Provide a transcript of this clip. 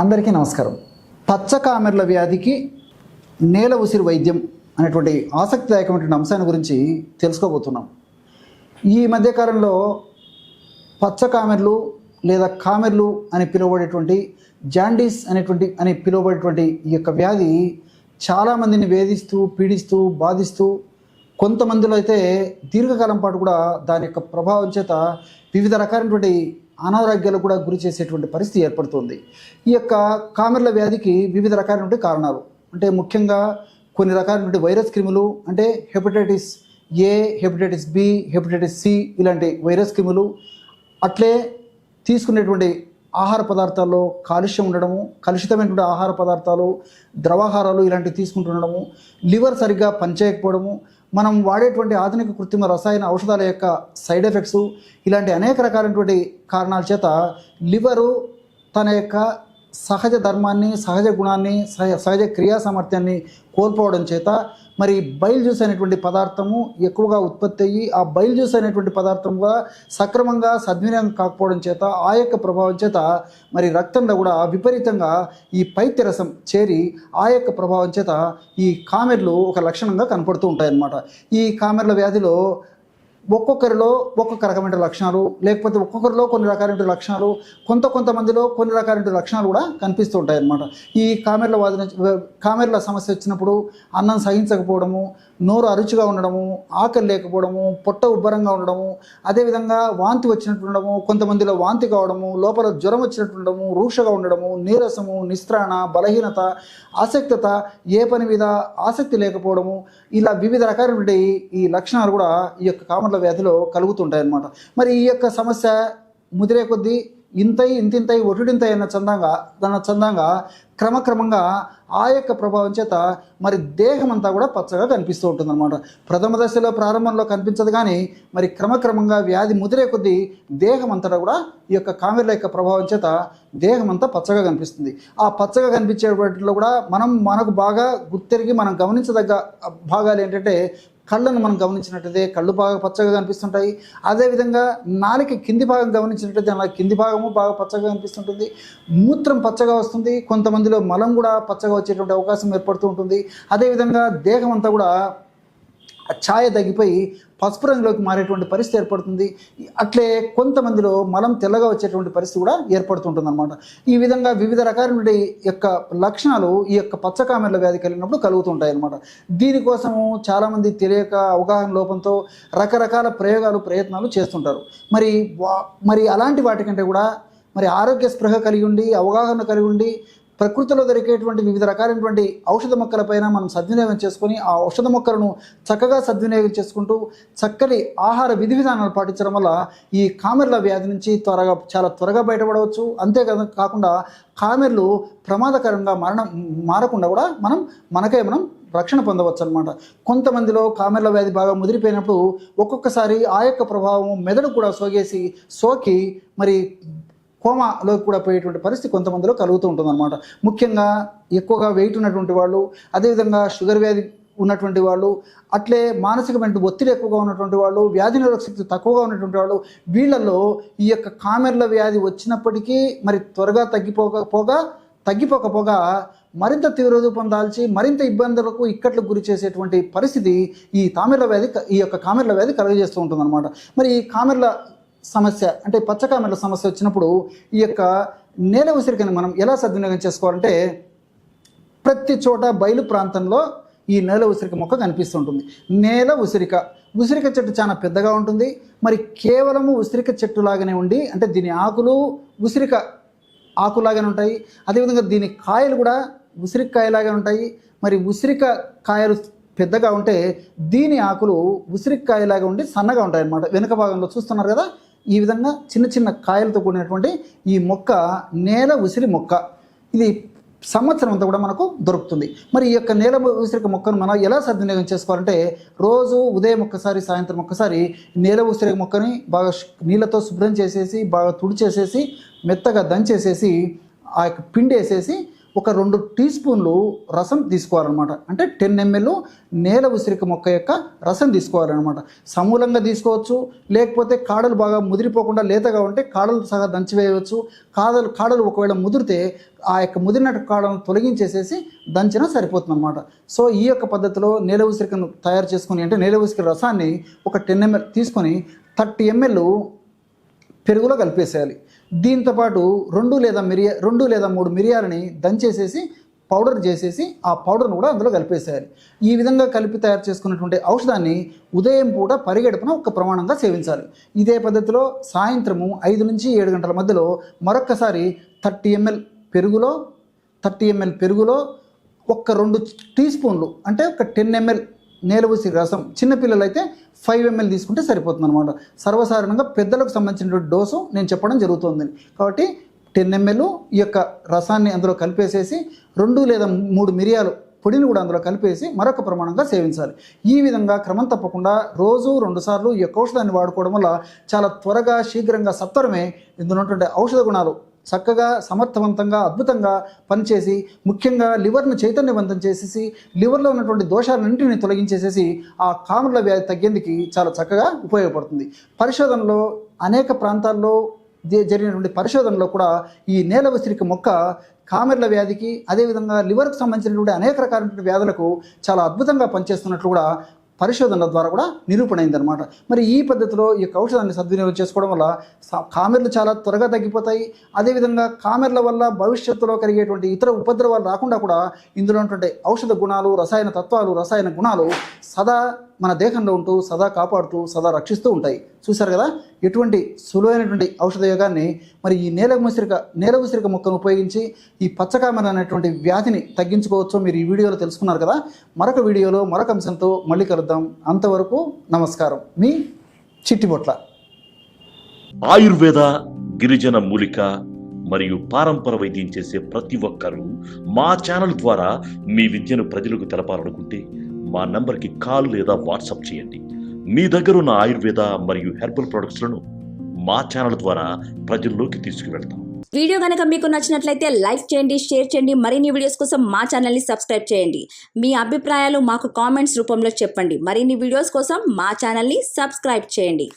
అందరికీ నమస్కారం. పచ్చ కామెర్ల వ్యాధికి నేల ఉసిరి వైద్యం అనేటువంటి ఆసక్తిదాయకమైనటువంటి అంశాన్ని గురించి తెలుసుకోబోతున్నాం. ఈ మధ్యకాలంలో పచ్చ కామెర్లు లేదా కామెర్లు అని పిలువబడేటువంటి జాండీస్ అని పిలువబడేటువంటి ఈ యొక్క వ్యాధి చాలామందిని వేధిస్తూ పీడిస్తూ బాధిస్తూ కొంతమందిలో అయితే దీర్ఘకాలం పాటు కూడా దాని యొక్క ప్రభావం చేత వివిధ రకాలైనటువంటి అనారోగ్యాలు కూడా గురి చేసేటువంటి పరిస్థితి ఏర్పడుతుంది. ఈ యొక్క కామెర్ల వ్యాధికి వివిధ రకాలైనటువంటి కారణాలు అంటే ముఖ్యంగా కొన్ని రకాలైనటువంటి వైరస్ క్రిములు అంటే hepatitis A, hepatitis B, hepatitis C ఇలాంటి వైరస్ క్రిములు, అట్లే తీసుకునేటువంటి ఆహార పదార్థాల్లో కాలుష్యం ఉండడము, కలుషితమైనటువంటి ఆహార పదార్థాలు, ద్రవాహారాలు ఇలాంటివి తీసుకుంటుండడము, లివర్ సరిగ్గా పనిచేయకపోవడము, మనం వాడేటువంటి ఆధునిక కృత్రిమ రసాయన ఔషధాల యొక్క సైడ్ ఎఫెక్ట్స్ ఇలాంటి అనేక రకాలైనటువంటి కారణాల చేత లివరు తన యొక్క సహజ ధర్మాన్ని, సహజ గుణాన్ని, సహజ క్రియా సామర్థ్యాన్ని కోల్పోవడం చేత మరి బైల్ జ్యూస్ అనేటువంటి పదార్థము ఎక్కువగా ఉత్పత్తి అయ్యి ఆ బైల్ జ్యూస్ అనేటువంటి పదార్థంగా సక్రమంగా సద్వినియోగం కాకపోవడం చేత ఆ యొక్క ప్రభావం చేత మరి రక్తంలో కూడా విపరీతంగా ఈ పైత్యరసం చేరి ఆ యొక్క ప్రభావం చేత ఈ కామెర్లు ఒక లక్షణంగా కనపడుతూ ఉంటాయన్నమాట. ఈ కామెర్ల వ్యాధిలో ఒక్కొక్కరిలో ఒక్కొక్క రకమైన లక్షణాలు, లేకపోతే ఒక్కొక్కరిలో కొన్ని రకాలైన లక్షణాలు, కొంతమందిలో కొన్ని రకాలైన లక్షణాలు కూడా కనిపిస్తూ ఉంటాయన్నమాట. ఈ కామెర్ల సమస్య వచ్చినప్పుడు అన్నం సహించకపోవడము, నోరు అరుచిగా ఉండడము, ఆకలి లేకపోవడము, పొట్ట ఉబ్బరంగా ఉండడము, అదేవిధంగా వాంతి వచ్చినట్టు ఉండడము, కొంతమందిలో వాంతి కావడము, లోపల జ్వరం వచ్చినట్టు ఉండడము, రూక్షగా ఉండడము, నీరసము, నిస్త్రాణ, బలహీనత, ఆసక్తత, ఏ పని మీద ఆసక్తి లేకపోవడము, ఇలా వివిధ రకాలైన ఈ లక్షణాలు కూడా ఈ యొక్క కామెర్ల వ్యాధిలో కలుగుతుంటాయి అన్నమాట. మరి ఈ యొక్క సమస్య ముదిరే కొద్దీ ఇంతింతై ఒటిడింతై అన్న చందంగా క్రమక్రమంగా ఆ యొక్క ప్రభావం చేత మరి దేహం అంతా కూడా పచ్చగా కనిపిస్తూ ఉంటుందన్నమాట. ప్రథమ దశలో ప్రారంభంలో కనిపించదు, కానీ మరి క్రమక్రమంగా వ్యాధి ముదిరే కొద్దీ దేహం అంతటా కూడా ఈ యొక్క కామెర్ల యొక్క ప్రభావం చేత దేహం అంతా పచ్చగా కనిపిస్తుంది. ఆ పచ్చగా కనిపించే వాటిలో కూడా మనకు బాగా గుర్తెరిగి మనం గమనించదగ్గ భాగాలు ఏంటంటే, కళ్ళను మనం గమనించినట్టయితే కళ్ళు బాగా పచ్చగా కనిపిస్తుంటాయి. అదేవిధంగా నాలుక కింది భాగం గమనించినట్టయితే అలా కింది భాగము బాగా పచ్చగా కనిపిస్తుంటుంది. మూత్రం పచ్చగా వస్తుంది. కొంతమందిలో మలం కూడా పచ్చగా వచ్చేటువంటి అవకాశం ఏర్పడుతూ ఉంటుంది. అదేవిధంగా దేహం అంతా కూడా ఛాయ తగ్గిపోయి పసుపు రంగులోకి మారేటువంటి పరిస్థితి ఏర్పడుతుంది. అట్లే కొంతమందిలో మలం తెల్లగా వచ్చేటువంటి పరిస్థితి కూడా ఏర్పడుతుంటుంది అనమాట. ఈ విధంగా వివిధ రకాల యొక్క లక్షణాలు ఈ యొక్క పచ్చ కామెర్ల వ్యాధి కలిగినప్పుడు కలుగుతుంటాయి అన్నమాట. దీనికోసము చాలామంది తెలియక అవగాహన లోపంతో రకరకాల ప్రయత్నాలు చేస్తుంటారు. మరి అలాంటి వాటికంటే కూడా మరి ఆరోగ్య స్పృహ కలిగి ఉండి, అవగాహన కలిగి ఉండి, ప్రకృతిలో దొరికేటువంటి వివిధ రకాలైనటువంటి ఔషధ మొక్కలపైన మనం సద్వినియోగం చేసుకొని ఆ ఔషధ మొక్కలను చక్కగా సద్వినియోగం చేసుకుంటూ చక్కటి ఆహార విధి విధానాలు పాటించడం వల్ల ఈ కామెర్ల వ్యాధి నుంచి చాలా త్వరగా బయటపడవచ్చు. కాకుండా కామెర్లు ప్రమాదకరంగా మారకుండా కూడా మనం రక్షణ పొందవచ్చు అనమాట. కొంతమందిలో కామెర్ల వ్యాధి బాగా ముదిరిపోయినప్పుడు ఒక్కొక్కసారి ఆ యొక్క ప్రభావం మెదడు కూడా సోకి మరి కోమాలోకి కూడా పోయేటువంటి పరిస్థితి కొంతమందిలో కలుగుతూ ఉంటుందన్నమాట. ముఖ్యంగా ఎక్కువగా వెయిట్ ఉన్నటువంటి వాళ్ళు, అదేవిధంగా షుగర్ వ్యాధి ఉన్నటువంటి వాళ్ళు, అట్లే మానసికమైన ఒత్తిడి ఎక్కువగా ఉన్నటువంటి వాళ్ళు, వ్యాధి నిరోధక శక్తి తక్కువగా ఉన్నటువంటి వాళ్ళు, వీళ్ళల్లో ఈ యొక్క కామెర్ల వ్యాధి వచ్చినప్పటికీ మరి త్వరగా తగ్గిపోకపోగా మరింత తీవ్ర రూపం దాల్చి మరింత ఇబ్బందులకు ఇక్కట్లకు గురి చేసేటువంటి పరిస్థితి ఈ యొక్క కామెర్ల వ్యాధి కలుగజేస్తూ ఉంటుందన్నమాట. మరి ఈ కామెర్ల సమస్య అంటే పచ్చ కామెర్ల సమస్య వచ్చినప్పుడు ఈ యొక్క నేల ఉసిరికని మనం ఎలా సద్వినియోగం చేసుకోవాలంటే, ప్రతి చోట బయలు ప్రాంతంలో ఈ నేల ఉసిరిక మొక్క కనిపిస్తుంటుంది. నేల ఉసిరిక చెట్టు చాలా పెద్దగా ఉంటుంది. మరి కేవలము ఉసిరిక చెట్టులాగానే ఉండి, అంటే దీని ఆకులు ఉసిరిక ఆకులాగానే ఉంటాయి. అదేవిధంగా దీని కాయలు కూడా ఉసిరికాయలాగా ఉంటాయి. మరి ఉసిరిక కాయలు పెద్దగా ఉంటే దీని ఆకులు ఉసిరికాయలాగా ఉండి సన్నగా ఉంటాయి అన్నమాట. వెనుక భాగంలో చూస్తున్నారు కదా, ఈ విధంగా చిన్న చిన్న కాయలతో కూడినటువంటి ఈ మొక్క నేల ఉసిరి మొక్క. ఇది సంవత్సరం అంతా కూడా మనకు దొరుకుతుంది. మరి ఈ యొక్క నేల ఉసిరిక మొక్కను మనం ఎలా సద్వినియోగం చేసుకోవాలంటే, రోజు ఉదయం ఒక్కసారి, సాయంత్రం ఒక్కసారి నేల ఉసిరిక మొక్కని బాగా నీళ్ళతో శుభ్రం చేసేసి, బాగా తుడిచేసేసి, మెత్తగా దంచేసేసి, ఆ యొక్క పిండి వేసేసి ఒక 2 టీ స్పూన్లు రసం తీసుకోవాలన్నమాట. అంటే 10 ml నేల ఉసిరిక మొక్క యొక్క రసం తీసుకోవాలన్నమాట. సమూలంగా తీసుకోవచ్చు, లేకపోతే కాడలు బాగా ముదిరిపోకుండా లేతగా ఉంటే కాడలు సహా దంచివేయవచ్చు. కాడలు ఒకవేళ ముదిరితే ఆ యొక్క ముదిరిన కాడలను తొలగించేసేసి దంచినా సరిపోతుంది అనమాట. సో ఈ యొక్క పద్ధతిలో నేల ఉసిరికను తయారు చేసుకుని, అంటే నేల ఉసిరిక రసాన్ని ఒక 10 ml తీసుకొని 30 ml పెరుగులో కలిపేసేయాలి. దీంతోపాటు 2 లేదా 3 మిరియాలని దంచేసేసి పౌడర్ చేసేసి ఆ పౌడర్ను కూడా అందులో కలిపేసేయాలి. ఈ విధంగా కలిపి తయారు చేసుకున్నటువంటి ఔషధాన్ని ఉదయం పూట పరిగెడుపున ఒక ప్రమాణంగా సేవించాలి. ఇదే పద్ధతిలో సాయంత్రము 5 నుంచి 7 గంటల మధ్యలో మరొక్కసారి 30 ml పెరుగులో ఒక 2 టీ స్పూన్లు, అంటే ఒక 10 ml నేల ఉసిరి రసం, చిన్నపిల్లలైతే 5 ml తీసుకుంటే సరిపోతుంది అనమాట. సర్వసాధారణంగా పెద్దలకు సంబంధించినటువంటి డోసు నేను చెప్పడం జరుగుతుంది. కాబట్టి 10 ml ఈ యొక్క రసాన్ని అందులో కలిపేసేసి 2 లేదా 3 మిరియాలు పొడిని కూడా అందులో కలిపేసి మరొక ప్రమాణంగా సేవించాలి. ఈ విధంగా క్రమం తప్పకుండా రోజు 2 సార్లు ఈ యొక్క ఔషధాన్ని వాడుకోవడం వల్ల చాలా త్వరగా, శీఘ్రంగా, సత్వరమే ఇందులో ఉన్నటువంటి ఔషధ గుణాలు చక్కగా, సమర్థవంతంగా, అద్భుతంగా పనిచేసి, ముఖ్యంగా లివర్ను చైతన్యవంతం చేసేసి, లివర్లో ఉన్నటువంటి దోషాలన్నింటినీ తొలగించేసేసి ఆ కామెర్ల వ్యాధి తగ్గేందుకు చాలా చక్కగా ఉపయోగపడుతుంది. పరిశోధనలో అనేక ప్రాంతాల్లో జరిగినటువంటి పరిశోధనలో కూడా ఈ నేల ఉసిరిక మొక్క కామెర్ల వ్యాధికి, అదేవిధంగా లివర్కు సంబంధించినటువంటి అనేక రకాలైన వ్యాధులకు చాలా అద్భుతంగా పనిచేస్తున్నట్లు కూడా పరిశోధనల ద్వారా కూడా నిరూపణ అయిందనమాట. మరి ఈ పద్ధతిలో ఈ యొక్క ఔషధాన్ని సద్వినియోగం చేసుకోవడం వల్ల కామెర్లు చాలా త్వరగా తగ్గిపోతాయి. అదేవిధంగా కామెర్ల వల్ల భవిష్యత్తులో కలిగేటువంటి ఇతర ఉపద్రవాలు రాకుండా కూడా ఇందులో ఉన్నటువంటి ఔషధ గుణాలు, రసాయన తత్వాలు, రసాయన గుణాలు సదా మన దేహంలో ఉంటూ, సదా కాపాడుతూ, సదా రక్షిస్తూ ఉంటాయి. చూశారు కదా ఎటువంటి సులువైనటువంటి ఔషధ యోగాన్ని మరి ఈ నేల ఉసిరిక మొక్కను ఉపయోగించి ఈ పచ్చకామెర అనేటువంటి వ్యాధిని తగ్గించుకోవచ్చో మీరు ఈ వీడియోలో తెలుసుకున్నారు కదా. మరొక వీడియోలో మరొక అంశంతో మళ్ళీ కలుద్దాం. అంతవరకు నమస్కారం. మీ చిట్టిబొట్ల. ఆయుర్వేద, గిరిజన మూలిక మరియు పారంపర వైద్యం చేసే ప్రతి ఒక్కరూ మా ఛానల్ ద్వారా మీ విద్యను ప్రజలకు తెలపాలనుకుంటే మా నంబర్కి కాల్ లేదా వాట్సాప్ చేయండి. మీ దగ్గర ఉన్న ఆయుర్వేద మరియు హెర్బల్ ప్రొడక్ట్స్లను మా ఛానల్ ద్వారా ప్రజల్లోకి తీసుకువెళ్తాం. వీడియో కనుక మీకు నచ్చినట్లయితే లైక్ చేయండి, షేర్ చేయండి. మరిన్ని వీడియోస్ కోసం మా ఛానల్ని సబ్స్క్రైబ్ చేయండి. మీ అభిప్రాయాలు మాకు కామెంట్స్ రూపంలో చెప్పండి. మరిన్ని వీడియోస్ కోసం మా ఛానల్ని సబ్స్క్రైబ్ చేయండి.